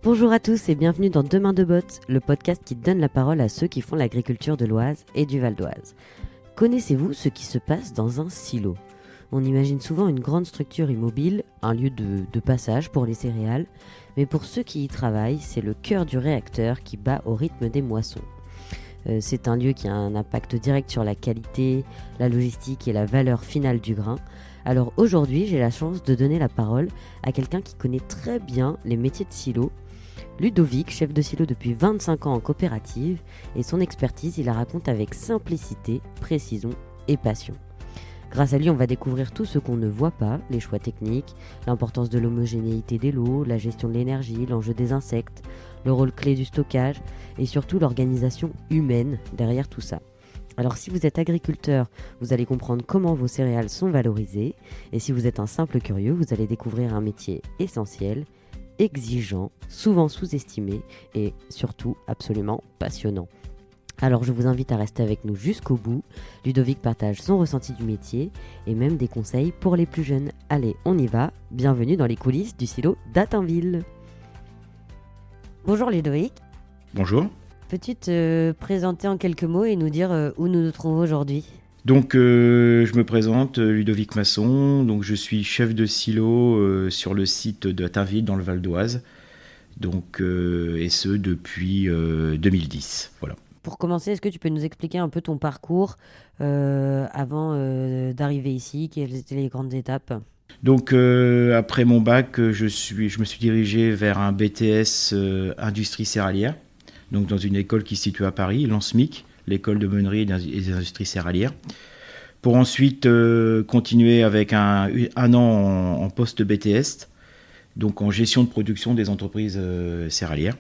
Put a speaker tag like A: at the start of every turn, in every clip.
A: Bonjour à tous et bienvenue dans Demain de Bottes, le podcast qui donne la parole à ceux qui font l'agriculture de l'Oise et du Val d'Oise. Connaissez-vous ce qui se passe dans un silo ? On imagine souvent une grande structure immobile, un lieu de passage pour les céréales, mais pour ceux qui y travaillent, c'est le cœur du réacteur qui bat au rythme des moissons. C'est un lieu qui a un impact direct sur la qualité, la logistique et la valeur finale du grain. Alors aujourd'hui, j'ai la chance de donner la parole à quelqu'un qui connaît très bien les métiers de silo, Ludovic, chef de silo depuis 25 ans en coopérative, et son expertise, il la raconte avec simplicité, précision et passion. Grâce à lui, on va découvrir tout ce qu'on ne voit pas, les choix techniques, l'importance de l'homogénéité des lots, la gestion de l'énergie, l'enjeu des insectes, le rôle clé du stockage et surtout l'organisation humaine derrière tout ça. Alors si vous êtes agriculteur, vous allez comprendre comment vos céréales sont valorisées, et si vous êtes un simple curieux, vous allez découvrir un métier essentiel, exigeant, souvent sous-estimé et surtout absolument passionnant. Alors je vous invite à rester avec nous jusqu'au bout. Ludovic partage son ressenti du métier et même des conseils pour les plus jeunes. Allez, on y va. Bienvenue dans les coulisses du silo d'Attainville. Bonjour Ludovic.
B: Bonjour.
A: Peux-tu te présenter en quelques mots et nous dire où nous nous trouvons aujourd'hui ?
B: Donc je me présente, Ludovic Masson, donc je suis chef de silo sur le site d'Attainville dans le Val d'Oise, donc, et ce depuis 2010. Voilà.
A: Pour commencer, est-ce que tu peux nous expliquer un peu ton parcours avant d'arriver ici ? Quelles étaient les grandes étapes ?
B: Donc après mon bac, je me suis dirigé vers un BTS industrie céréalière, donc dans une école qui se situe à Paris, l'ANSMIC, l'école de meunerie et des industries céréalières, pour ensuite continuer avec un an en poste BTS, donc en gestion de production des entreprises céréalières.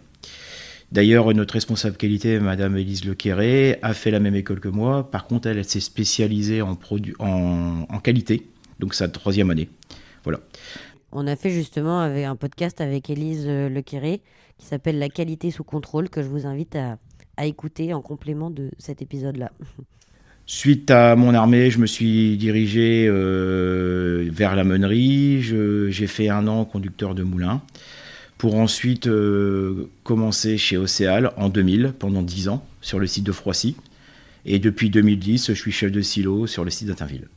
B: D'ailleurs, notre responsable qualité, Madame Élise Lequéré, a fait la même école que moi. Par contre, elle s'est spécialisée en qualité, donc sa 3e année. Voilà.
A: On a fait justement un podcast avec Élise Lequéré qui s'appelle La qualité sous contrôle, que je vous invite à écouter en complément de cet épisode-là.
B: Suite à mon armée, je me suis dirigé vers la meunerie. J'ai fait un an conducteur de moulin pour ensuite commencer chez Océal en 2000 pendant 10 ans sur le site de Froissy. Et depuis 2010, je suis chef de silo sur le site d'Attainville.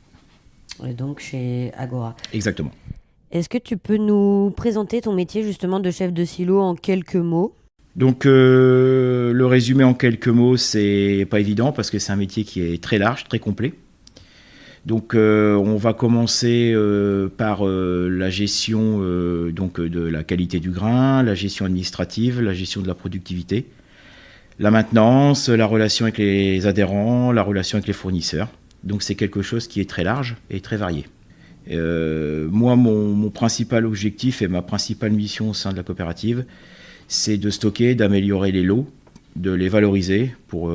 A: Et donc chez Agora.
B: Exactement.
A: Est-ce que tu peux nous présenter ton métier justement de chef de silo en quelques mots ?
B: Donc le résumé en quelques mots, c'est pas évident parce que c'est un métier qui est très large, très complet. Donc on va commencer par la gestion donc, de la qualité du grain, la gestion administrative, la gestion de la productivité, la maintenance, la relation avec les adhérents, la relation avec les fournisseurs. Donc c'est quelque chose qui est très large et très varié. Moi, mon principal objectif et ma principale mission au sein de la coopérative, c'est de stocker, d'améliorer les lots, de les valoriser pour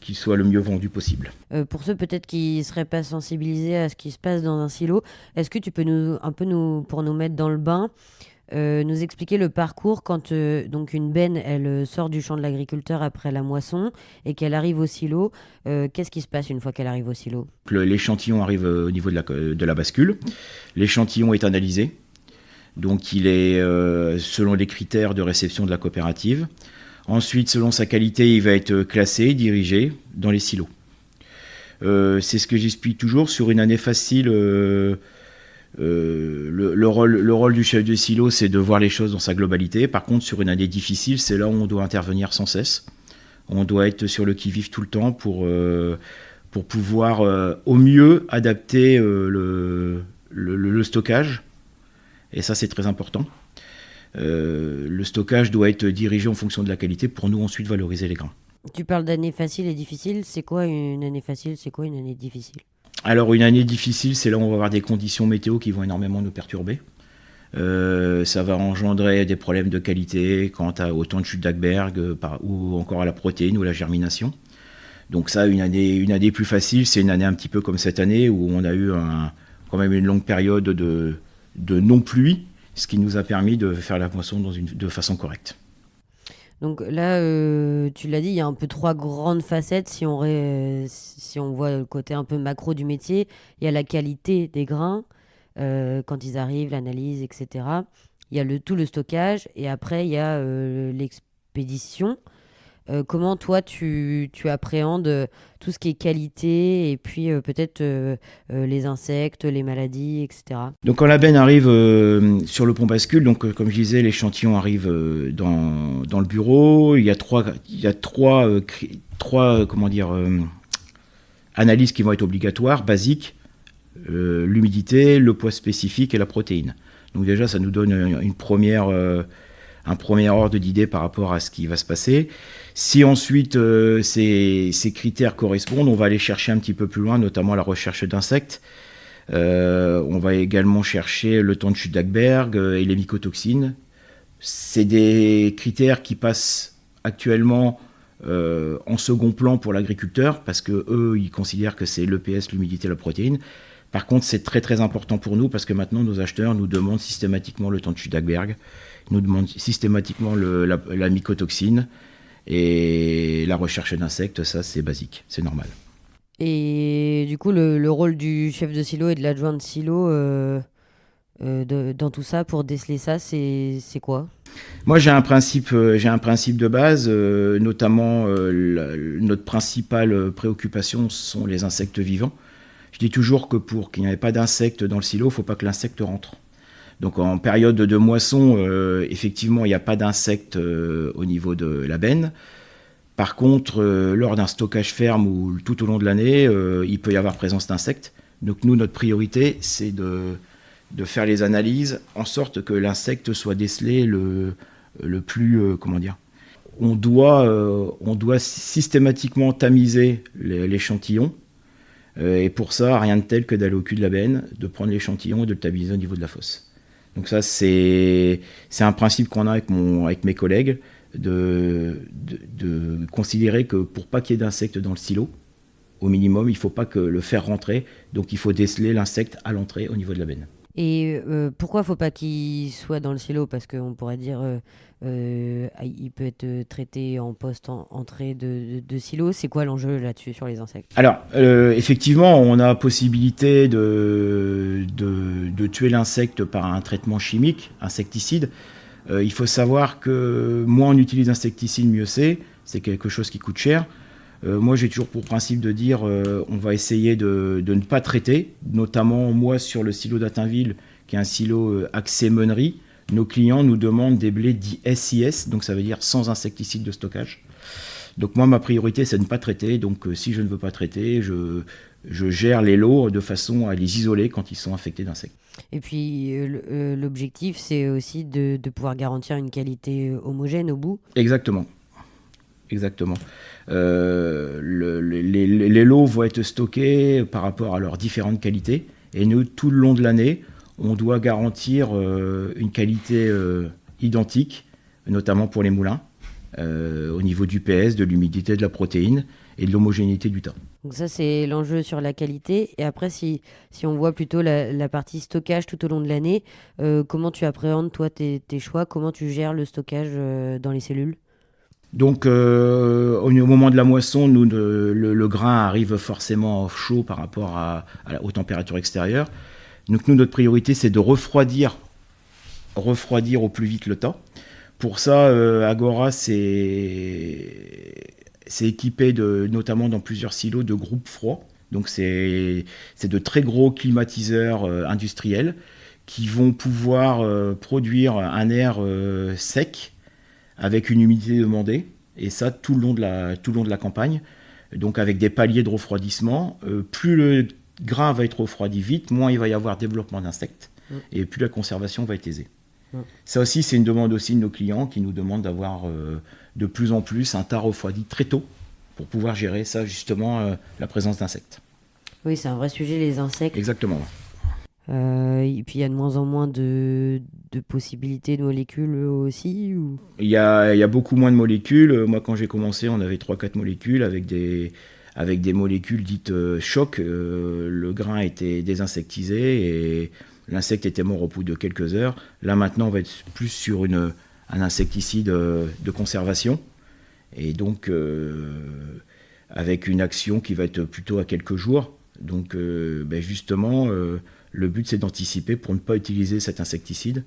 B: qu'ils soient le mieux vendus possible.
A: Pour ceux peut-être qui ne seraient pas sensibilisés à ce qui se passe dans un silo, est-ce que tu peux pour nous mettre dans le bain, nous expliquer le parcours quand donc une benne elle sort du champ de l'agriculteur après la moisson et qu'elle arrive au silo, qu'est-ce qui se passe une fois qu'elle arrive au silo ?
B: L'échantillon arrive au niveau de la bascule, l'échantillon est analysé, donc il est selon les critères de réception de la coopérative. Ensuite, selon sa qualité, il va être classé, dirigé dans les silos. C'est ce que j'explique toujours. Sur une année facile, le rôle du chef de silo, c'est de voir les choses dans sa globalité. Par contre, sur une année difficile, c'est là où on doit intervenir sans cesse. On doit être sur le qui-vive tout le temps pour pouvoir au mieux adapter le stockage. Et ça, c'est très important. Le stockage doit être dirigé en fonction de la qualité pour nous ensuite valoriser les grains.
A: Tu parles d'année facile et difficile. C'est quoi une année facile ? C'est quoi une année difficile ?
B: Alors une année difficile, c'est là où on va avoir des conditions météo qui vont énormément nous perturber. Ça va engendrer des problèmes de qualité quant au temps de chute d'Agberg ou encore à la protéine ou à la germination. Donc ça, une année plus facile, c'est une année un petit peu comme cette année où on a eu quand même une longue période de non-pluie, ce qui nous a permis de faire la moisson de façon correcte.
A: Donc là, tu l'as dit, il y a un peu 3 grandes facettes si on voit le côté un peu macro du métier. Il y a la qualité des grains, quand ils arrivent, l'analyse, etc. il y a tout le stockage et après il y a l'expédition. Comment toi tu appréhendes tout ce qui est qualité et puis peut-être les insectes, les maladies, etc.
B: Donc quand la benne arrive sur le pont bascule, donc comme je disais, l'échantillon arrive dans le bureau. Il y a trois comment dire, analyses qui vont être obligatoires, basiques, l'humidité, le poids spécifique et la protéine. Donc déjà, ça nous donne un premier ordre d'idée par rapport à ce qui va se passer. Si ensuite ces critères correspondent, on va aller chercher un petit peu plus loin, notamment la recherche d'insectes. On va également chercher le temps de chute d'Ackberg et les mycotoxines. C'est des critères qui passent actuellement en second plan pour l'agriculteur parce que eux, ils considèrent que c'est l'EPS, l'humidité, la protéine. Par contre, c'est très très important pour nous parce que maintenant nos acheteurs nous demandent systématiquement le temps de chute d'Ackberg, nous demandent systématiquement la mycotoxine et la recherche d'insectes. Ça, c'est basique, c'est normal.
A: Et du coup, le rôle du chef de silo et de l'adjoint de silo dans tout ça, pour déceler ça, c'est quoi?
B: Moi, j'ai un principe de base, notamment notre principale préoccupation sont les insectes vivants. Je dis toujours que pour qu'il n'y ait pas d'insectes dans le silo, il ne faut pas que l'insecte rentre. Donc en période de moisson, effectivement, il n'y a pas d'insectes au niveau de la benne. Par contre, lors d'un stockage ferme ou tout au long de l'année, il peut y avoir présence d'insectes. Donc nous, notre priorité, c'est de faire les analyses en sorte que l'insecte soit décelé le plus... comment dire ? On doit systématiquement tamiser l'échantillon. Et pour ça, rien de tel que d'aller au cul de la benne, de prendre l'échantillon et de le tamiser au niveau de la fosse. Donc ça, c'est un principe qu'on a avec mes collègues, de considérer que pour pas qu'il y ait d'insectes dans le silo, au minimum, il ne faut pas que le faire rentrer. Donc il faut déceler l'insecte à l'entrée au niveau de la benne.
A: Et pourquoi faut pas qu'il soit dans le silo? Parce qu'on pourrait dire il peut être traité en post-entrée de silo. C'est quoi l'enjeu là-dessus sur les insectes?
B: Alors, effectivement, on a possibilité de tuer l'insecte par un traitement chimique, insecticide. Il faut savoir que moins on utilise d'insecticides, mieux c'est. C'est quelque chose qui coûte cher. Moi, j'ai toujours pour principe de dire on va essayer de ne pas traiter, notamment moi sur le silo d'Attainville, qui est un silo axé meunerie. Nos clients nous demandent des blés dits SIS, donc ça veut dire sans insecticide de stockage. Donc moi, ma priorité, c'est de ne pas traiter. Donc si je ne veux pas traiter, je gère les lots de façon à les isoler quand ils sont infectés d'insectes.
A: Et puis l'objectif, c'est aussi de pouvoir garantir une qualité homogène au bout.
B: Exactement. Les lots vont être stockés par rapport à leurs différentes qualités. Et nous, tout le long de l'année, on doit garantir une qualité identique, notamment pour les moulins, au niveau du PS, de l'humidité, de la protéine et de l'homogénéité du tas.
A: Donc ça, c'est l'enjeu sur la qualité. Et après, si on voit plutôt la partie stockage tout au long de l'année, comment tu appréhendes, toi, tes choix? Comment tu gères le stockage dans les cellules?
B: Donc, au moment de la moisson, nous, le grain arrive forcément chaud par rapport aux températures extérieures. Donc, nous, notre priorité, c'est de refroidir au plus vite le tas. Pour ça, Agora, c'est équipé notamment dans plusieurs silos de groupes froids. Donc, c'est de très gros climatiseurs industriels qui vont pouvoir produire un air sec avec une humidité demandée, et ça tout le long de la campagne, donc avec des paliers de refroidissement. Plus le grain va être refroidi vite, moins il va y avoir développement d'insectes, et plus la conservation va être aisée. Ça aussi, c'est une demande aussi de nos clients qui nous demandent d'avoir de plus en plus un tas refroidi très tôt pour pouvoir gérer ça, justement, la présence d'insectes.
A: Oui, c'est un vrai sujet, les insectes.
B: Exactement.
A: Et puis il y a de moins en moins de possibilités de molécules aussi ou...
B: Il y a beaucoup moins de molécules. Moi, quand j'ai commencé, on avait 3-4 molécules avec des molécules dites choc. Le grain était désinsectisé et l'insecte était mort au bout de quelques heures. Là, maintenant, on va être plus sur un insecticide de conservation. Et donc, avec une action qui va être plutôt à quelques jours. Donc, justement... le but, c'est d'anticiper pour ne pas utiliser cet insecticide,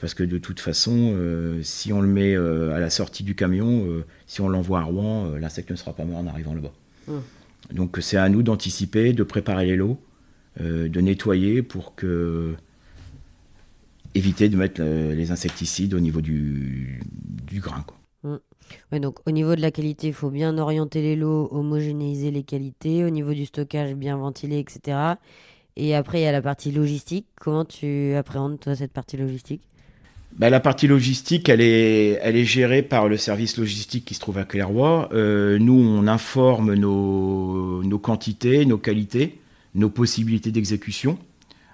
B: parce que de toute façon, si on le met à la sortie du camion, si on l'envoie à Rouen, l'insecte ne sera pas mort en arrivant là-bas. Donc c'est à nous d'anticiper, de préparer les lots, de nettoyer pour éviter de mettre les insecticides au niveau du grain, quoi.
A: Ouais, donc au niveau de la qualité, il faut bien orienter les lots, homogénéiser les qualités. Au niveau du stockage, bien ventiler, etc. Et après, il y a la partie logistique. Comment tu appréhendes, toi, cette partie logistique?
B: La partie logistique, elle est gérée par le service logistique qui se trouve à Clairvaux. Nous, on informe nos quantités, nos qualités, nos possibilités d'exécution,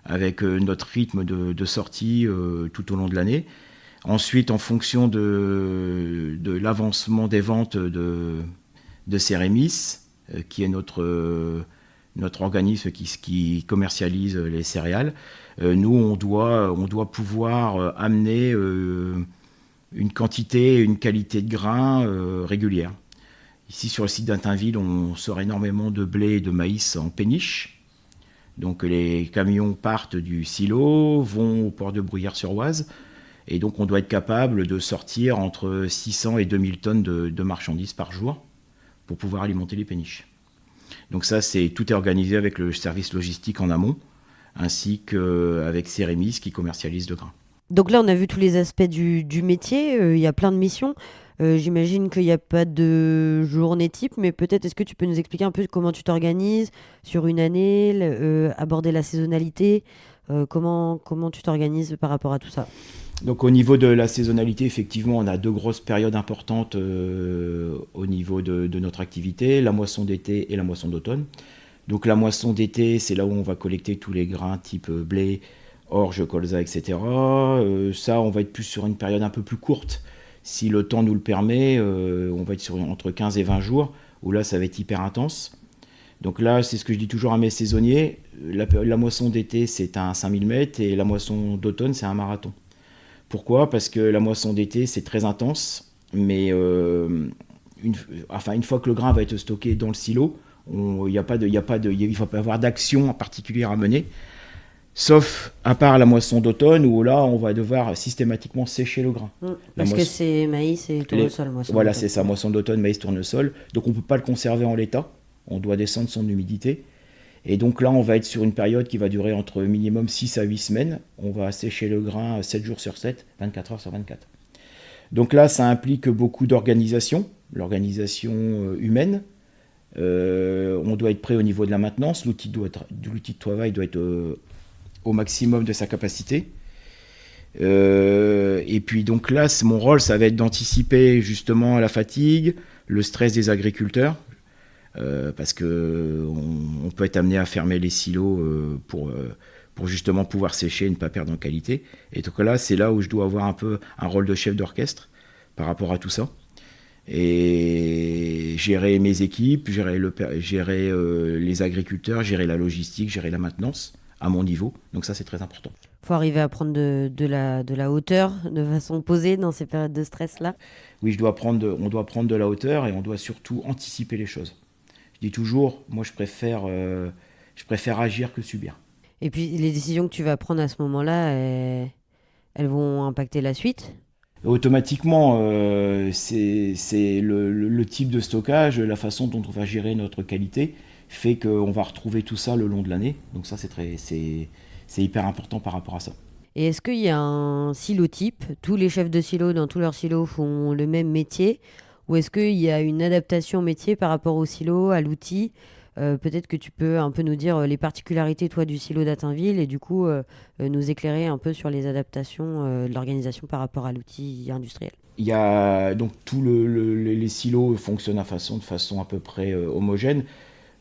B: avec notre rythme de sortie tout au long de l'année. Ensuite, en fonction de l'avancement des ventes de Cérémis, qui est notre organisme qui commercialise les céréales, nous, on doit pouvoir amener une quantité et une qualité de grains régulière. Ici, sur le site d'Attainville, on sort énormément de blé et de maïs en péniche. Donc, les camions partent du silo, vont au port de Bruyères-sur-Oise, et donc on doit être capable de sortir entre 600 et 2000 tonnes de marchandises par jour pour pouvoir alimenter les péniches. Donc ça, tout est organisé avec le service logistique en amont, ainsi qu'avec Cérémis qui commercialise le grain.
A: Donc là, on a vu tous les aspects du métier. Il y a plein de missions. J'imagine qu'il n'y a pas de journée type, mais peut-être est-ce que tu peux nous expliquer un peu comment tu t'organises sur une année, aborder la saisonnalité, comment tu t'organises par rapport à tout ça?
B: Donc au niveau de la saisonnalité, effectivement, on a 2 grosses périodes importantes au niveau de notre activité, la moisson d'été et la moisson d'automne. Donc la moisson d'été, c'est là où on va collecter tous les grains type blé, orge, colza, etc. Ça, on va être plus sur une période un peu plus courte. Si le temps nous le permet, on va être sur entre 15 et 20 jours, où là, ça va être hyper intense. Donc là, c'est ce que je dis toujours à mes saisonniers, la moisson d'été, c'est un 5000 mètres et la moisson d'automne, c'est un marathon. Pourquoi ? Parce que la moisson d'été, c'est très intense, mais une fois que le grain va être stocké dans le silo, il ne va pas avoir d'action particulière à mener, sauf à part la moisson d'automne, où là, on va devoir systématiquement sécher le grain.
A: Parce que c'est maïs et tournesol, moisson
B: Voilà,
A: d'automne.
B: c'est ça, moisson d'automne, maïs, tournesol. Donc on ne peut pas le conserver en l'état, on doit descendre son humidité. Et donc là, on va être sur une période qui va durer entre minimum 6 à 8 semaines. On va sécher le grain 7 jours sur 7, 24 heures sur 24. Donc là, ça implique beaucoup d'organisation, l'organisation humaine. On doit être prêt au niveau de la maintenance. L'outil de travail doit être au maximum de sa capacité. Et puis donc là, mon rôle, ça va être d'anticiper justement la fatigue, le stress des agriculteurs. Parce qu'on peut être amené à fermer les silos pour justement pouvoir sécher et ne pas perdre en qualité. Et donc là, c'est là où je dois avoir un peu un rôle de chef d'orchestre par rapport à tout ça. Et gérer mes équipes, gérer les agriculteurs, gérer la logistique, gérer la maintenance à mon niveau. Donc ça, c'est très important.
A: Faut arriver à prendre de la hauteur de façon posée dans ces périodes de stress-là.
B: Oui, on doit prendre de la hauteur et on doit surtout anticiper les choses. Je dis toujours, moi je préfère agir que subir.
A: Et puis les décisions que tu vas prendre à ce moment-là, elles vont impacter la suite.
B: Automatiquement, c'est le type de stockage, la façon dont on va gérer notre qualité, fait qu'on va retrouver tout ça le long de l'année. Donc ça, c'est hyper important par rapport à ça.
A: Et est-ce qu'il y a un silo type? Tous les chefs de silo dans tous leurs silos font le même métier? Ou est-ce qu'il y a une adaptation métier par rapport au silo, à l'outil? Peut-être que tu peux un peu nous dire les particularités, toi, du silo d'Attainville et du coup nous éclairer un peu sur les adaptations de l'organisation par rapport à l'outil industriel.
B: Il y a donc les silos fonctionnent de façon à peu près homogène.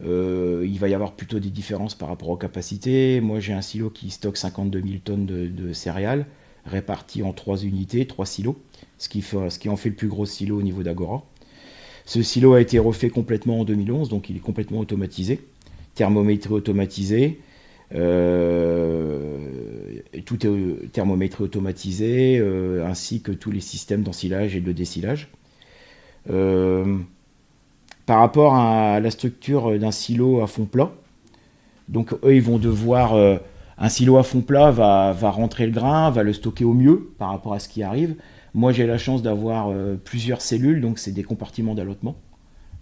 B: Il va y avoir plutôt des différences par rapport aux capacités. Moi, j'ai un silo qui stocke 52 000 tonnes de céréales réparties en 3 unités, 3 silos, ce qui en fait le plus gros silo au niveau d'Agora. Ce silo a été refait complètement en 2011, donc il est complètement automatisé, thermométrie automatisée, tout est thermométrie automatisé, ainsi que tous les systèmes d'ensilage et de dessilage. Par rapport à la structure d'un silo à fond plat, donc eux ils vont devoir Un silo à fond plat va rentrer le grain, va le stocker au mieux par rapport à ce qui arrive. Moi, j'ai la chance d'avoir plusieurs cellules, donc c'est des compartiments d'allotement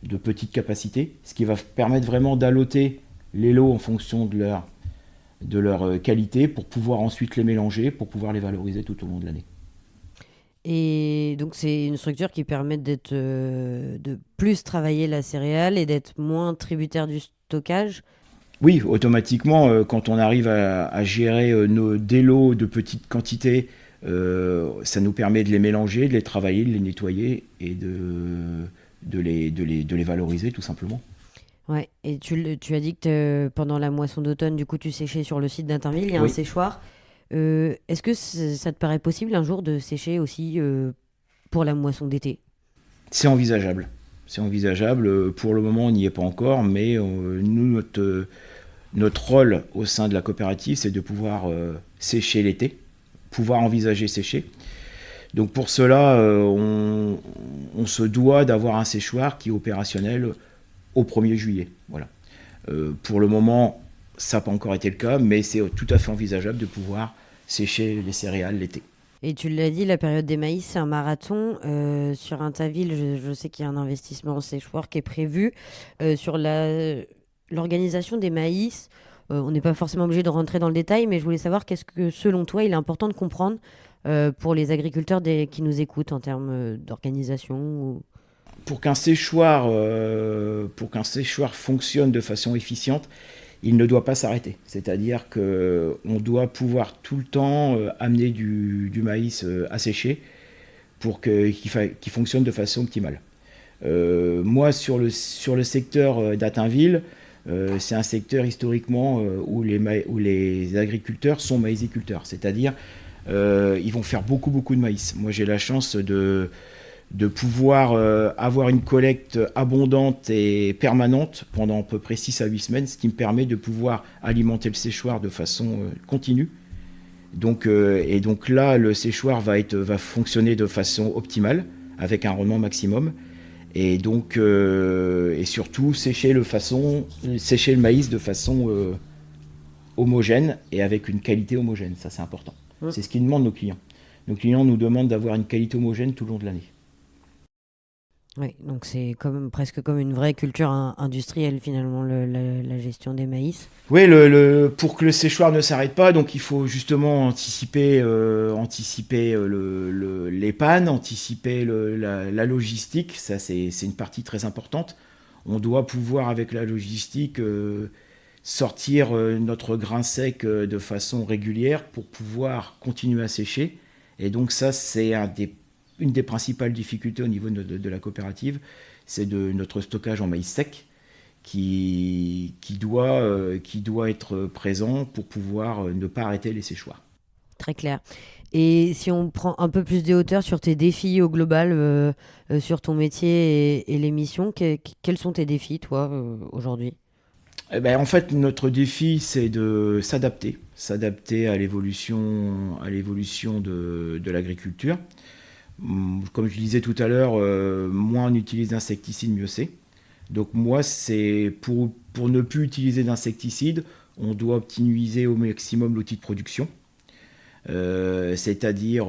B: de petite capacité, ce qui va permettre vraiment d'alloter les lots en fonction de leur qualité pour pouvoir ensuite les mélanger, pour pouvoir les valoriser tout au long de l'année.
A: Et donc c'est une structure qui permet de plus travailler la céréale et d'être moins tributaire du stockage.
B: Oui, automatiquement, quand on arrive à gérer des lots de petites quantités, ça nous permet de les mélanger, de les travailler, de les nettoyer et de les valoriser tout simplement.
A: Ouais, et tu as dit que pendant la moisson d'automne, du coup, tu séchais sur le site d'Interville, il y a un
B: Oui,
A: séchoir. Est-ce que ça te paraît possible un jour de sécher aussi pour la moisson d'été?
B: c'est envisageable. C'est envisageable. Pour le moment, on n'y est pas encore, mais nous, notre rôle au sein de la coopérative, c'est de pouvoir sécher l'été, pouvoir envisager sécher. Donc pour cela, on se doit d'avoir un séchoir qui est opérationnel au 1er juillet. Voilà. Pour le moment, ça n'a pas encore été le cas, mais c'est tout à fait envisageable de pouvoir sécher les céréales l'été.
A: Et tu l'as dit, la période des maïs, c'est un marathon. Sur Intaville, je sais qu'il y a un investissement en séchoir qui est prévu. Sur l'organisation des maïs, on n'est pas forcément obligé de rentrer dans le détail, mais je voulais savoir qu'est-ce que, selon toi, il est important de comprendre pour les agriculteurs qui nous écoutent en termes d'organisation
B: Pour qu'un séchoir fonctionne de façon efficiente, il ne doit pas s'arrêter. C'est-à-dire qu'on doit pouvoir tout le temps amener du maïs à sécher pour qu'il fonctionne de façon optimale. Moi, sur le secteur d'Attainville, c'est un secteur historiquement où les agriculteurs sont maïsiculteurs. C'est-à-dire ils vont faire beaucoup, beaucoup de maïs. Moi, j'ai la chance de pouvoir avoir une collecte abondante et permanente pendant à peu près 6 à 8 semaines, ce qui me permet de pouvoir alimenter le séchoir de façon continue. Donc là, le séchoir va fonctionner de façon optimale, avec un rendement maximum. Et surtout, sécher le maïs de façon homogène et avec une qualité homogène. Ça, c'est important. C'est ce qu'ils demandent nos clients. Nos clients nous demandent d'avoir une qualité homogène tout le long de l'année.
A: Oui, donc c'est presque comme une vraie culture industrielle finalement, la gestion des maïs.
B: Oui, pour que le séchoir ne s'arrête pas, donc il faut justement anticiper les pannes, anticiper la logistique. Ça, c'est une partie très importante. On doit pouvoir, avec la logistique, sortir notre grain sec de façon régulière pour pouvoir continuer à sécher. Et donc ça, c'est une des principales difficultés au niveau de la coopérative, c'est de notre stockage en maïs sec qui doit être présent pour pouvoir ne pas arrêter les séchoirs.
A: Très clair. Et si on prend un peu plus de hauteur sur tes défis au global, sur ton métier et les missions, quels sont tes défis, toi, aujourd'hui?
B: Eh ben, en fait, notre défi, c'est de s'adapter à l'évolution de l'agriculture. Comme je disais tout à l'heure, moins on utilise d'insecticides, mieux c'est. Donc moi, c'est pour ne plus utiliser d'insecticides, on doit optimiser au maximum l'outil de production, c'est-à-dire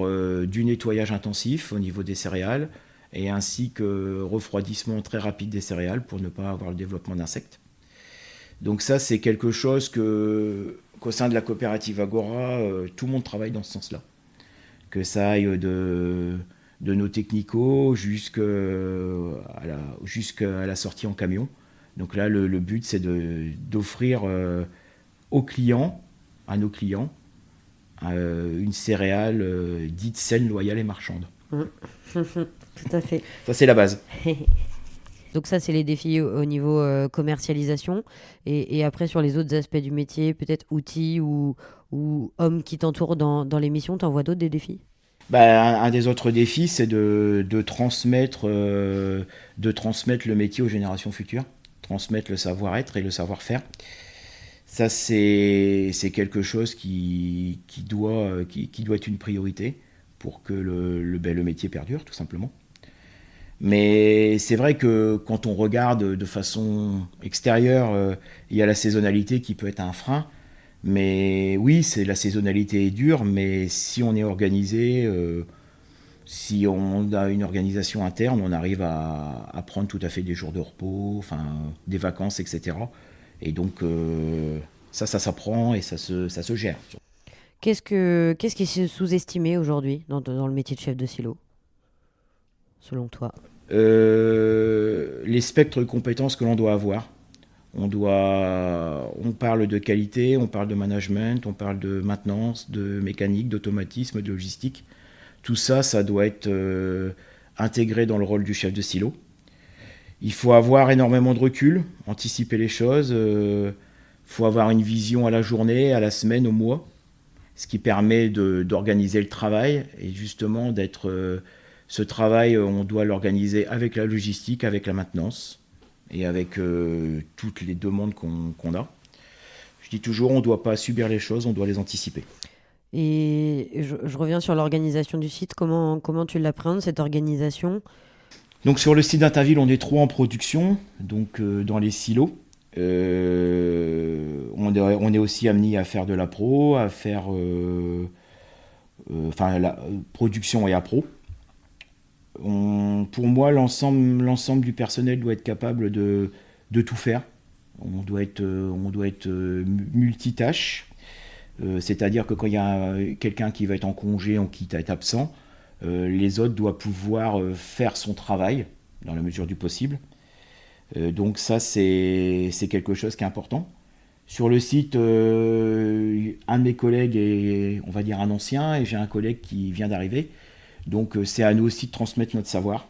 B: du nettoyage intensif au niveau des céréales, et ainsi que refroidissement très rapide des céréales pour ne pas avoir le développement d'insectes. Donc ça, c'est quelque chose qu'au sein de la coopérative Agora, tout le monde travaille dans ce sens-là. Que ça aille de nos technicaux jusqu'à la sortie en camion. Donc là, le but, c'est d'offrir à nos clients, une céréale dite saine, loyale et marchande.
A: Tout à fait.
B: Ça, c'est la base.
A: Donc ça, c'est les défis au niveau commercialisation. Et après, sur les autres aspects du métier, peut-être outils ou hommes qui t'entourent dans l'émission, t'en vois d'autres des défis?
B: Un des autres défis, c'est de transmettre le métier aux générations futures, transmettre le savoir-être et le savoir-faire. Ça, c'est quelque chose qui doit être une priorité pour que le métier perdure, tout simplement. Mais c'est vrai que quand on regarde de façon extérieure, il y a la saisonnalité qui peut être un frein. Mais oui, la saisonnalité est dure, mais si on est organisé, si on a une organisation interne, on arrive à prendre tout à fait des jours de repos, enfin, des vacances, etc. Et donc, ça s'apprend et ça se gère.
A: Qu'est-ce qui est sous-estimé aujourd'hui dans le métier de chef de silo, selon toi?
B: Les spectres de compétences que l'on doit avoir. On parle de qualité, on parle de management, on parle de maintenance, de mécanique, d'automatisme, de logistique. Tout ça, ça doit être intégré dans le rôle du chef de silo. Il faut avoir énormément de recul, anticiper les choses. Il faut avoir une vision à la journée, à la semaine, au mois, ce qui permet d'organiser le travail et justement ce travail, on doit l'organiser avec la logistique, avec la maintenance et avec toutes les demandes qu'on a. Je dis toujours, on ne doit pas subir les choses, on doit les anticiper.
A: Et je reviens sur l'organisation du site. Comment tu l'appréhendes, cette organisation?
B: Donc sur le site d'Interville, on est 3 en production, donc dans les silos. On est aussi amené à faire de la pro, à faire la production et à pro. Pour moi, l'ensemble du personnel doit être capable de tout faire. On doit être multitâche. C'est-à-dire que quand il y a quelqu'un qui va être en congé ou qui est absent, les autres doivent pouvoir faire son travail dans la mesure du possible. Donc ça, c'est quelque chose qui est important. Sur le site, un de mes collègues est, on va dire, un ancien, et j'ai un collègue qui vient d'arriver. Donc c'est à nous aussi de transmettre notre savoir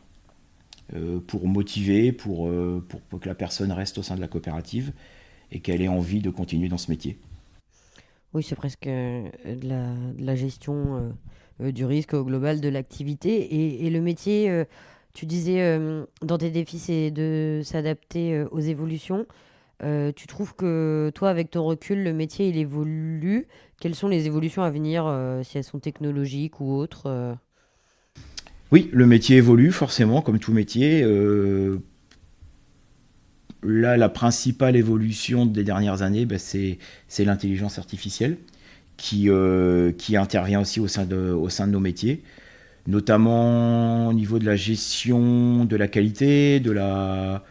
B: pour motiver, pour que la personne reste au sein de la coopérative et qu'elle ait envie de continuer dans ce métier.
A: Oui, c'est presque de la gestion du risque au global de l'activité. Et le métier, tu disais, dans tes défis, c'est de s'adapter aux évolutions. Tu trouves que toi, avec ton recul, le métier, il évolue? Quelles sont les évolutions à venir, si elles sont technologiques ou autres?
B: Oui, le métier évolue forcément, comme tout métier. Là, la principale évolution des dernières années, c'est l'intelligence artificielle qui intervient aussi au sein de nos métiers, notamment au niveau de la gestion de la qualité, de la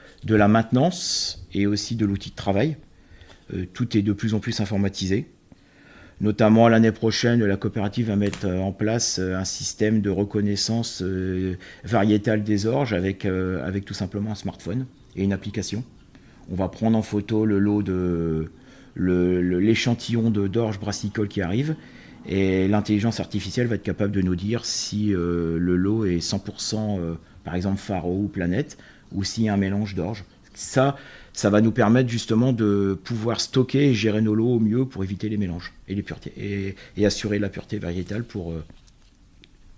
B: maintenance et aussi de l'outil de travail. Tout est de plus en plus informatisé. Notamment l'année prochaine, la coopérative va mettre en place un système de reconnaissance variétale des orges avec tout simplement un smartphone et une application. On va prendre en photo l'échantillon d'orge brassicole qui arrive et l'intelligence artificielle va être capable de nous dire si le lot est 100% par exemple Faro ou Planète ou s'il y a un mélange d'orge. Ça va nous permettre justement de pouvoir stocker et gérer nos lots au mieux pour éviter les mélanges et les puretés et assurer la pureté variétale pour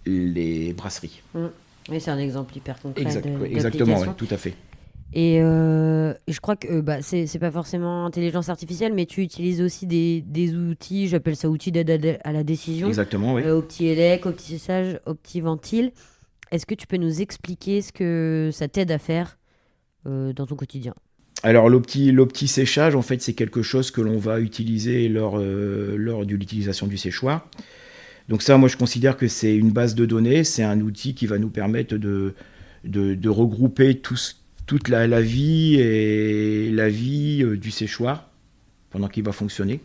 B: les brasseries.
A: Oui, c'est un exemple hyper concret
B: Exactement, oui, tout à fait.
A: Et je crois que c'est pas forcément intelligence artificielle, mais tu utilises aussi des outils, j'appelle ça outils d'aide à la décision.
B: Exactement, oui.
A: OptiElec, OptiSéchage, OptiVentile. Est-ce que tu peux nous expliquer ce que ça t'aide à faire dans ton quotidien?
B: Alors l'opti-séchage, en fait, c'est quelque chose que l'on va utiliser lors de l'utilisation du séchoir. Donc ça, moi, je considère que c'est une base de données, c'est un outil qui va nous permettre de regrouper toute la vie et la vie du séchoir pendant qu'il va fonctionner.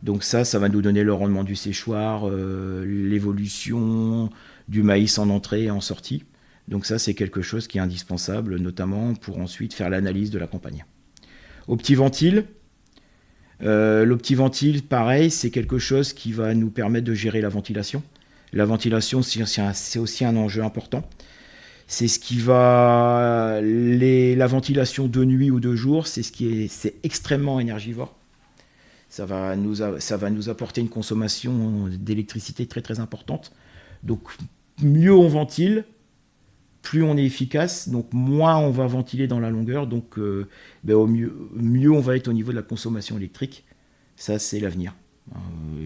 B: Donc ça va nous donner le rendement du séchoir, l'évolution du maïs en entrée et en sortie. Donc ça, c'est quelque chose qui est indispensable, notamment pour ensuite faire l'analyse de la campagne. OptiVentile, l'OptiVentile, pareil, c'est quelque chose qui va nous permettre de gérer la ventilation. La ventilation, c'est aussi un enjeu important. C'est ce qui va... la ventilation de nuit ou de jour, c'est extrêmement énergivore. Ça va nous apporter une consommation d'électricité très très importante. Donc mieux on ventile, plus on est efficace, donc moins on va ventiler dans la longueur, donc au mieux on va être au niveau de la consommation électrique. Ça, c'est l'avenir.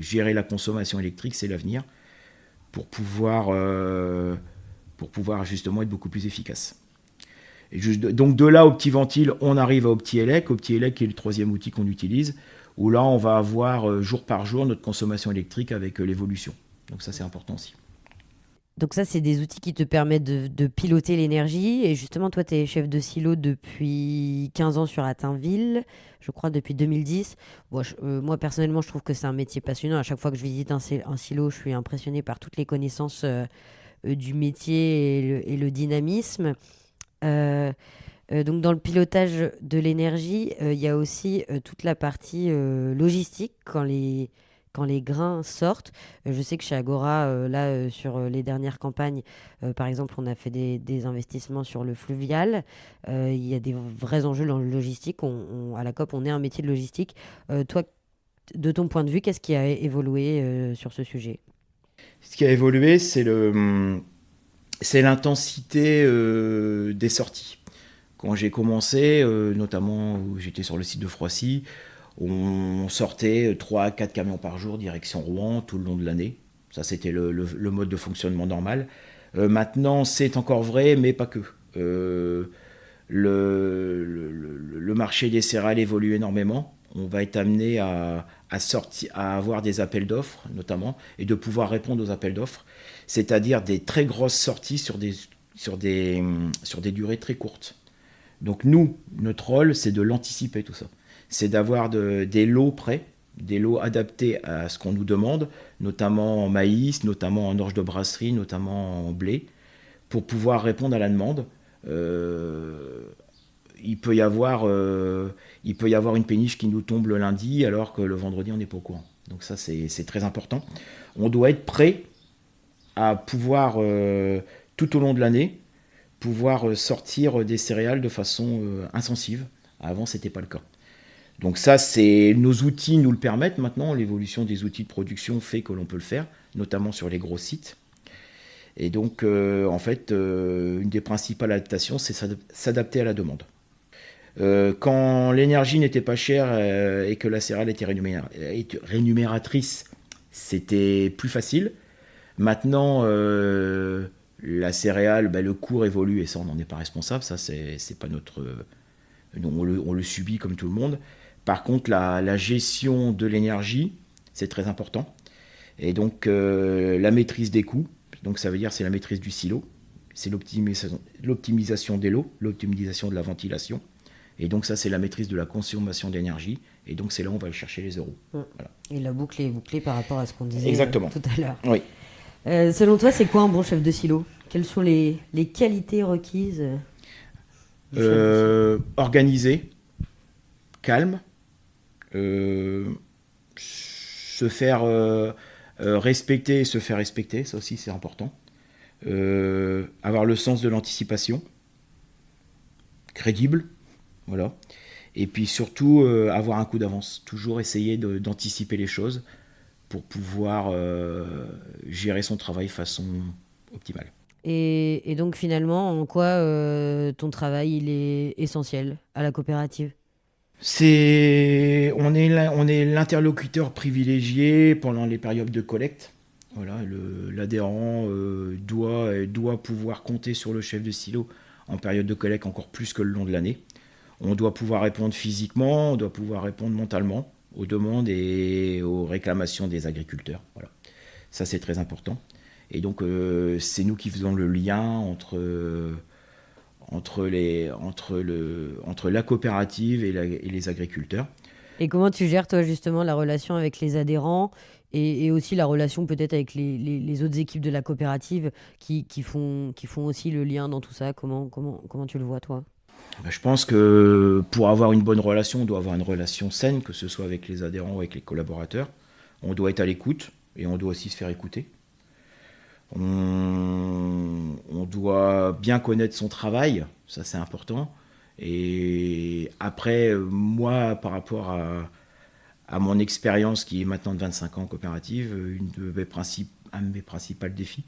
B: Gérer la consommation électrique, c'est l'avenir pour pouvoir justement être beaucoup plus efficace. Donc de là, OptiVentile, on arrive à OptiElec. OptiElec est le troisième outil qu'on utilise, où là, on va avoir jour par jour notre consommation électrique avec l'évolution. Donc ça, c'est important aussi.
A: Donc ça, c'est des outils qui te permettent de piloter l'énergie. Et justement, toi, tu es chef de silo depuis 15 ans sur Atteindville, je crois depuis 2010. Bon, moi, personnellement, je trouve que c'est un métier passionnant. À chaque fois que je visite un silo, je suis impressionné par toutes les connaissances du métier et le dynamisme. Euh, donc dans le pilotage de l'énergie, il y a aussi toute la partie logistique quand les grains sortent. Je sais que chez Agora, là, sur les dernières campagnes, par exemple, on a fait des investissements sur le fluvial. Il y a des vrais enjeux dans le logistique. À la COP, on est un métier de logistique. Toi, de ton point de vue, qu'est-ce qui a évolué sur ce sujet?
B: Ce qui a évolué, c'est l'intensité des sorties. Quand j'ai commencé, notamment où j'étais sur le site de Froissy, on sortait 3 à 4 camions par jour direction Rouen tout le long de l'année. Ça, c'était le mode de fonctionnement normal. Maintenant, c'est encore vrai, mais pas que. Le marché des céréales évolue énormément. On va être amené à avoir des appels d'offres, notamment, et de pouvoir répondre aux appels d'offres, c'est-à-dire des très grosses sorties sur des durées très courtes. Donc nous, notre rôle, c'est de l'anticiper tout ça. C'est d'avoir des lots prêts, des lots adaptés à ce qu'on nous demande, notamment en maïs, notamment en orge de brasserie, notamment en blé, pour pouvoir répondre à la demande. Euh, il peut y avoir une péniche qui nous tombe le lundi alors que le vendredi on n'est pas au courant. Donc ça c'est très important. On doit être prêt à pouvoir tout au long de l'année pouvoir sortir des céréales de façon intensive. Avant c'était pas le cas. Donc ça c'est nos outils nous le permettent maintenant. L'évolution des outils de production fait que l'on peut le faire, notamment sur les gros sites. Et donc en fait une des principales adaptations c'est s'adapter à la demande. Quand l'énergie n'était pas chère et que la céréale était rémunératrice, c'était plus facile. Maintenant, la céréale, le cours évolue et ça, on n'en est pas responsable. Ça, c'est pas notre. On le subit comme tout le monde. Par contre, la gestion de l'énergie, c'est très important. Et donc, la maîtrise des coûts, donc ça veut dire c'est la maîtrise du silo, c'est l'optimisation des lots, l'optimisation de la ventilation. Et donc ça, c'est la maîtrise de la consommation d'énergie. Et donc c'est là où on va aller chercher les euros.
A: Voilà. Et la boucle est bouclée par rapport à ce qu'on disait
B: Exactement.
A: tout à l'heure.
B: Oui.
A: Selon toi, c'est quoi un bon chef de silo? Quelles sont les qualités requises du chef de silo?
B: Organisé, calme, se faire respecter et se faire respecter, ça aussi c'est important. Avoir le sens de l'anticipation, crédible, voilà. Et puis surtout avoir un coup d'avance, toujours essayer d'anticiper les choses pour pouvoir gérer son travail de façon optimale.
A: Et donc finalement, en quoi ton travail il est essentiel à la coopérative?
B: On est l'interlocuteur privilégié pendant les périodes de collecte. Voilà, l'adhérent doit pouvoir compter sur le chef de silo en période de collecte encore plus que le long de l'année. On doit pouvoir répondre physiquement, on doit pouvoir répondre mentalement aux demandes et aux réclamations des agriculteurs. Voilà. Ça, c'est très important. Et donc, c'est nous qui faisons le lien entre la coopérative et les agriculteurs.
A: Et comment tu gères toi justement la relation avec les adhérents et aussi la relation peut-être avec les autres équipes de la coopérative qui font aussi le lien dans tout ça? Comment tu le vois toi?
B: Je pense que pour avoir une bonne relation, on doit avoir une relation saine, que ce soit avec les adhérents ou avec les collaborateurs. On doit être à l'écoute et on doit aussi se faire écouter. On doit bien connaître son travail, ça c'est important. Et après, moi, par rapport à mon expérience qui est maintenant de 25 ans en coopérative, un de mes principaux défis,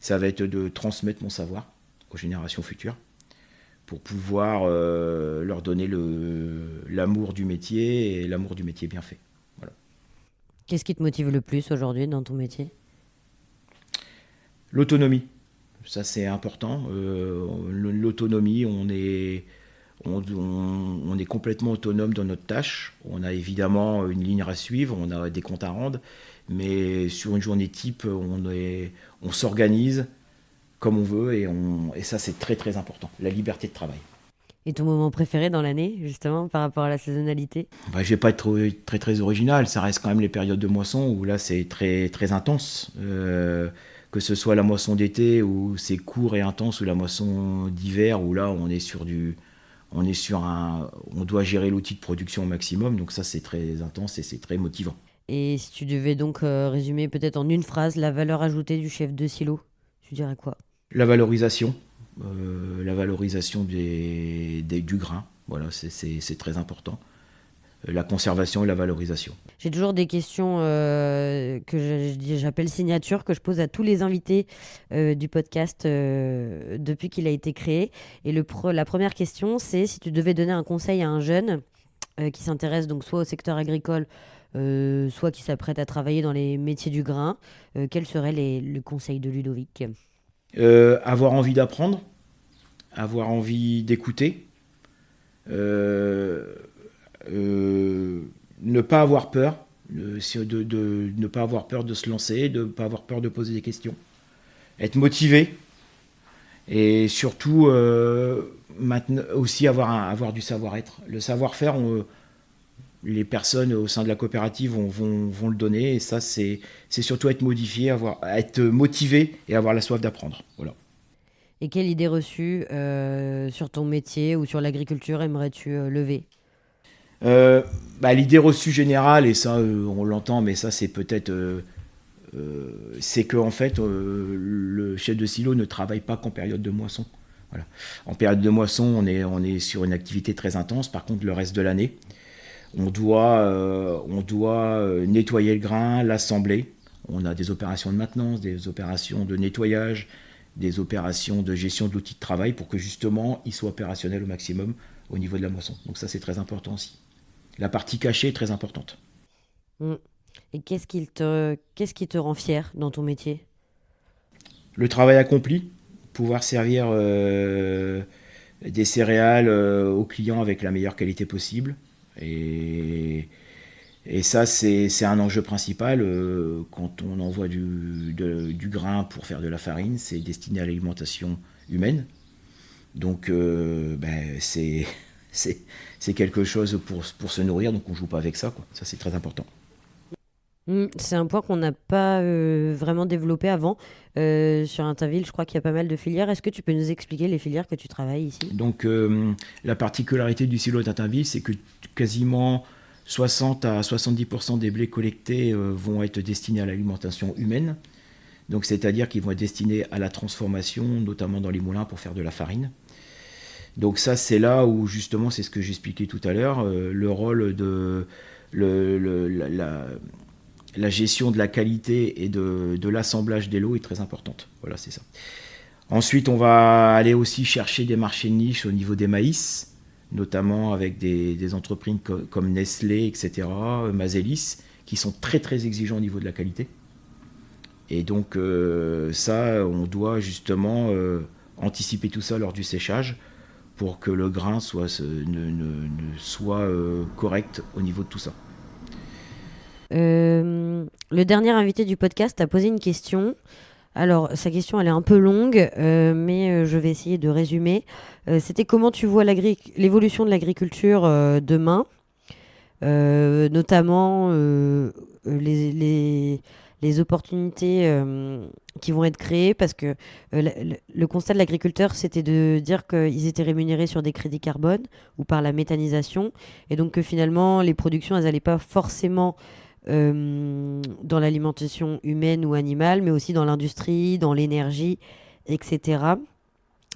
B: ça va être de transmettre mon savoir aux générations futures pour pouvoir leur donner l'amour du métier et l'amour du métier bien fait. Voilà.
A: Qu'est-ce qui te motive le plus aujourd'hui dans ton métier?
B: L'autonomie, ça c'est important. L'autonomie, On est complètement autonome dans notre tâche. On a évidemment une ligne à suivre, on a des comptes à rendre, mais sur une journée type, on s'organise comme on veut et ça c'est très très important, la liberté de travail.
A: Et ton moment préféré dans l'année, justement, par rapport à la saisonnalité?
B: Je vais pas être très très original, ça reste quand même les périodes de moisson où là c'est très très intense. Que ce soit la moisson d'été où c'est court et intense ou la moisson d'hiver où là on doit gérer l'outil de production au maximum, donc ça c'est très intense et c'est très motivant.
A: Et si tu devais donc résumer peut-être en une phrase la valeur ajoutée du chef de silo, tu dirais quoi?
B: La valorisation, du grain, voilà, c'est très important. La conservation et la valorisation.
A: J'ai toujours des questions j'appelle signature, que je pose à tous les invités du podcast depuis qu'il a été créé. Et la première question, c'est si tu devais donner un conseil à un jeune qui s'intéresse donc soit au secteur agricole, soit qui s'apprête à travailler dans les métiers du grain, quel serait le conseil de Ludovic?
B: Avoir envie d'apprendre, avoir envie d'écouter, ne pas avoir peur, de ne pas avoir peur de se lancer, de ne pas avoir peur de poser des questions, être motivé et surtout maintenant aussi avoir du savoir-être. Le savoir-faire, les personnes au sein de la coopérative vont le donner et ça c'est surtout être modifié, être motivé et avoir la soif d'apprendre. Voilà.
A: Et quelle idée reçue sur ton métier ou sur l'agriculture aimerais-tu lever?
B: L'idée reçue générale, et ça on l'entend, mais ça c'est peut-être c'est que en fait le chef de silo ne travaille pas qu'en période de moisson. Voilà. En période de moisson, on est sur une activité très intense. Par contre, le reste de l'année, on doit nettoyer le grain, l'assembler. On a des opérations de maintenance, des opérations de nettoyage, des opérations de gestion de l'outil de travail pour que justement il soit opérationnel au maximum au niveau de la moisson. Donc ça c'est très important aussi. La partie cachée est très importante.
A: Mm. Et qu'est-ce qui te rend fier dans ton métier?
B: Le travail accompli, pouvoir servir des céréales aux clients avec la meilleure qualité possible. Et ça, c'est un enjeu principal. Quand on envoie du grain pour faire de la farine, c'est destiné à l'alimentation humaine. Donc, c'est quelque chose pour se nourrir, donc on ne joue pas avec ça, quoi. Ça, c'est très important.
A: C'est un point qu'on n'a pas vraiment développé avant. Sur Interville, je crois qu'il y a pas mal de filières. Est-ce que tu peux nous expliquer les filières que tu travailles ici?
B: Donc, la particularité du silo d'Interville, c'est que quasiment 60 à 70% des blés collectés vont être destinés à l'alimentation humaine. Donc, c'est-à-dire qu'ils vont être destinés à la transformation, notamment dans les moulins pour faire de la farine. Donc ça, c'est là où justement, c'est ce que j'expliquais tout à l'heure, le rôle de la gestion de la qualité et de l'assemblage des lots est très importante. Voilà, c'est ça. Ensuite, on va aller aussi chercher des marchés de niche au niveau des maïs, notamment avec des entreprises comme Nestlé, etc., Mazelis, qui sont très très exigeants au niveau de la qualité. Et donc ça, on doit justement anticiper tout ça lors du séchage pour que le grain soit correct au niveau de tout ça.
A: Le dernier invité du podcast a posé une question. Alors, sa question, elle est un peu longue, mais je vais essayer de résumer. C'était comment tu vois l'évolution de l'agriculture demain, notamment les opportunités qui vont être créées, parce que le constat de l'agriculteur, c'était de dire qu'ils étaient rémunérés sur des crédits carbone ou par la méthanisation, et donc que finalement, les productions, elles n'allaient pas forcément dans l'alimentation humaine ou animale, mais aussi dans l'industrie, dans l'énergie, etc.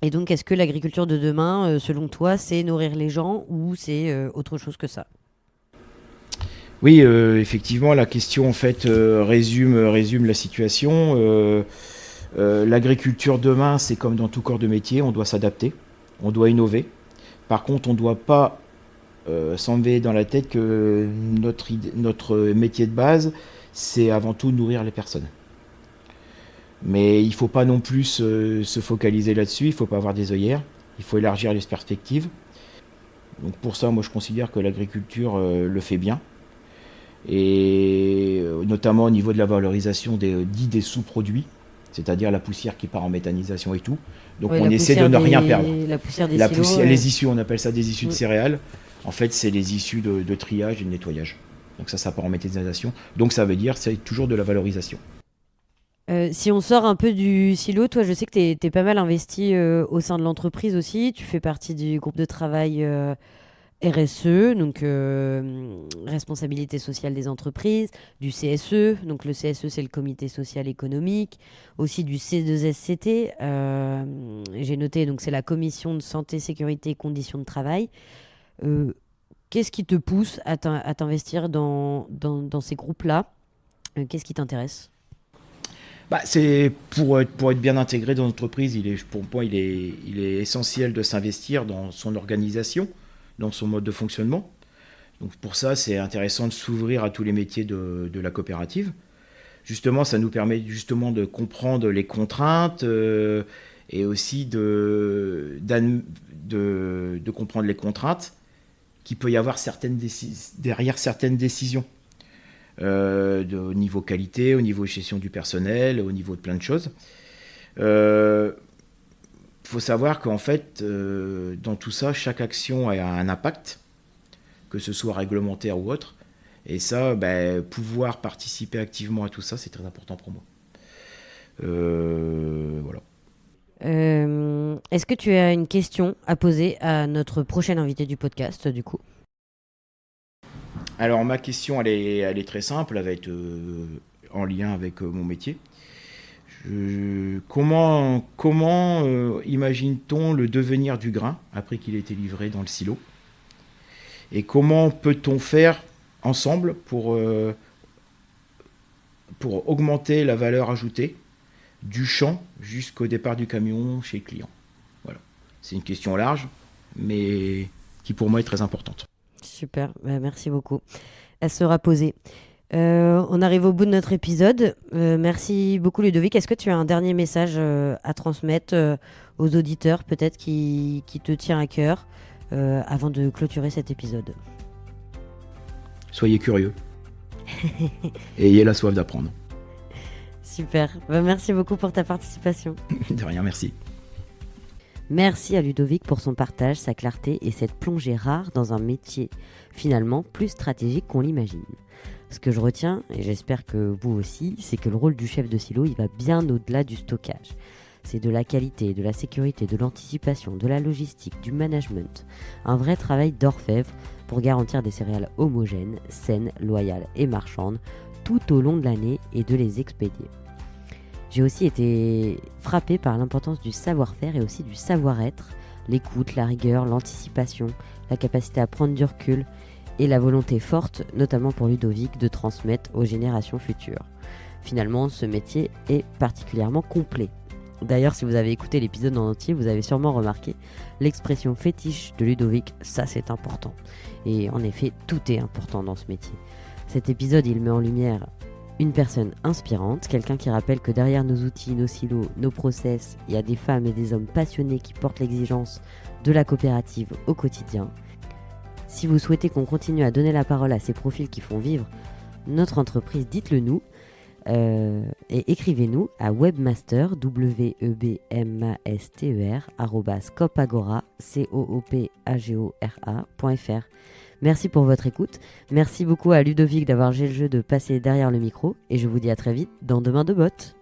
A: Et donc, est-ce que l'agriculture de demain, selon toi, c'est nourrir les gens ou c'est autre chose que ça?
B: Oui, effectivement, la question en fait résume la situation. L'agriculture demain, c'est comme dans tout corps de métier, on doit s'adapter, on doit innover. Par contre, on ne doit pas s'enlever dans la tête que notre métier de base, c'est avant tout nourrir les personnes. Mais il ne faut pas non plus se focaliser là-dessus, il ne faut pas avoir des œillères, il faut élargir les perspectives. Donc pour ça, moi je considère que l'agriculture le fait bien. Et notamment au niveau de la valorisation des sous-produits, c'est-à-dire la poussière qui part en méthanisation et tout. Donc
A: Ouais,
B: on essaie de ne rien perdre.
A: la poussière des silos.
B: Les issues, on appelle ça des issues de
A: Mm.
B: céréales. En fait, c'est les issues de triage et de nettoyage. Donc ça part en méthanisation. Donc ça veut dire c'est toujours de la valorisation.
A: Si on sort un peu du silo, toi, je sais que tu es pas mal investi au sein de l'entreprise aussi. Tu fais partie du groupe de travail RSE, donc responsabilité sociale des entreprises, du CSE, donc le CSE c'est le comité social économique, aussi du C2SCT, j'ai noté, donc c'est la commission de santé, sécurité et conditions de travail. Euh, Qu'est-ce qui te pousse à t'investir dans ces groupes-là? Qu'est-ce qui t'intéresse?
B: Bah, c'est pour être bien intégré dans l'entreprise, pour moi, il est essentiel de s'investir dans son organisation, dans son mode de fonctionnement. Donc pour ça, c'est intéressant de s'ouvrir à tous les métiers de la coopérative. Justement, ça nous permet justement de comprendre les contraintes et aussi de comprendre les contraintes qu'il peut y avoir derrière certaines décisions. Au niveau qualité, au niveau gestion du personnel, au niveau de plein de choses. Faut savoir qu'en fait, dans tout ça, chaque action a un impact, que ce soit réglementaire ou autre. Et ça, pouvoir participer activement à tout ça, c'est très important pour moi. Voilà.
A: Est-ce que tu as une question à poser à notre prochain invité du podcast, du coup?
B: Alors ma question, elle est très simple, elle va être en lien avec mon métier. Comment imagine-t-on le devenir du grain après qu'il ait été livré dans le silo? Et comment peut-on faire ensemble pour augmenter la valeur ajoutée du champ jusqu'au départ du camion chez le client? Voilà. C'est une question large, mais qui pour moi est très importante.
A: Super, merci beaucoup. Elle sera posée. On arrive au bout de notre épisode. Merci beaucoup Ludovic. Est-ce que tu as un dernier message à transmettre aux auditeurs, peut-être qui te tient à cœur, avant de clôturer cet épisode?
B: Soyez curieux. Et ayez la soif d'apprendre.
A: Super. Merci beaucoup pour ta participation.
B: De rien, merci.
A: Merci à Ludovic pour son partage, sa clarté et cette plongée rare dans un métier finalement plus stratégique qu'on l'imagine. Ce que je retiens, et j'espère que vous aussi, c'est que le rôle du chef de silo, il va bien au-delà du stockage. C'est de la qualité, de la sécurité, de l'anticipation, de la logistique, du management. Un vrai travail d'orfèvre pour garantir des céréales homogènes, saines, loyales et marchandes tout au long de l'année et de les expédier. J'ai aussi été frappée par l'importance du savoir-faire et aussi du savoir-être, l'écoute, la rigueur, l'anticipation, la capacité à prendre du recul et la volonté forte, notamment pour Ludovic, de transmettre aux générations futures. Finalement, ce métier est particulièrement complet. D'ailleurs, si vous avez écouté l'épisode en entier, vous avez sûrement remarqué l'expression fétiche de Ludovic, ça c'est important. Et en effet, tout est important dans ce métier. Cet épisode, il met en lumière une personne inspirante, quelqu'un qui rappelle que derrière nos outils, nos silos, nos process, il y a des femmes et des hommes passionnés qui portent l'exigence de la coopérative au quotidien. Si vous souhaitez qu'on continue à donner la parole à ces profils qui font vivre notre entreprise, dites-le nous et écrivez-nous à webmaster, webmaster@scopagora.fr. Merci pour votre écoute. Merci beaucoup à Ludovic d'avoir joué le jeu de passer derrière le micro et je vous dis à très vite dans Demain de Bottes.